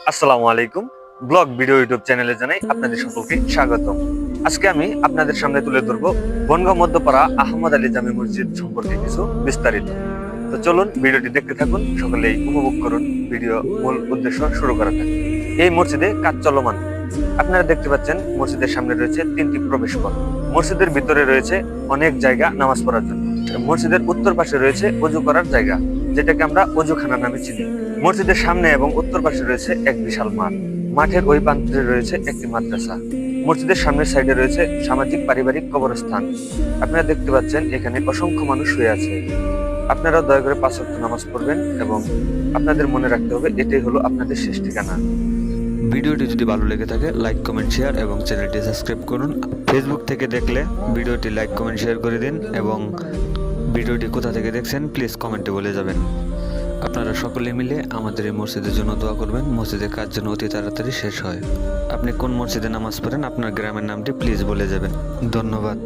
আসসালামু আলাইকুম। Blog video YouTube চ্যানেলে জানাই আপনাদের সকলকে স্বাগতম। আজকে আমি আপনাদের সামনে তুলে ধরবো বনগাঁ মধ্যপাড়া আহমদ আলী জামে মসজিদ সম্পর্কে কিছু বিস্তারিত। তো চলুন ভিডিওটি দেখতে থাকুন, সকলেই উপভোগ করুন। ভিডিও মূল উদ্দেশ্য শুরু করা থাকে। এই মসজিদে কাজ চলমান। আপনারা দেখতে পাচ্ছেন মসজিদের সামনে রয়েছে 3টি প্রবেশ পথ। মসজিদের ভিতরে রয়েছে অনেক জায়গা নামাজ পড়ার জন্য। মসজিদের উত্তর পাশে রয়েছে ওযু করার জায়গা, যেটাকে আমরা ওযুখানা নামে চিনি। মসজিদের সামনে এবং উত্তর পাশে রয়েছে এক বিশাল মাঠ। মাঠের ওই প্রান্তে রয়েছে একটি মাদ্রাসা। মসজিদের সামনের সাইডে রয়েছে সামাজিক পারিবারিক কবরস্থান। আপনারা দেখতে পাচ্ছেন এখানে অসংখ্য মানুষ শুয়ে আছে। আপনারা দয়া করে 5 ওয়াক্ত নামাজ পড়বেন এবং আপনাদের মনে রাখতে হবে এটাই হলো আপনাদের শেষ ঠিকানা। ভিডিওটি যদি ভালো লেগে থাকে লাইক কমেন্ট শেয়ার এবং চ্যানেলটি সাবস্ক্রাইব করুন। ফেসবুক থেকে দেখলে ভিডিওটি লাইক কমেন্ট শেয়ার করে দিন এবং ভিডিওটি কোথা থেকে দেখছেন প্লিজ কমেন্টে বলে যাবেন। আপনারা সকলে মিলে আমাদের এই মসজিদের জন্য দোয়া করবেন, মসজিদের কাজ যেন অতি তাড়াতাড়ি শেষ হয়। আপনি কোন মসজিদে নামাজ পড়েন, আপনার গ্রামের নামটি প্লিজ বলে যাবেন। ধন্যবাদ।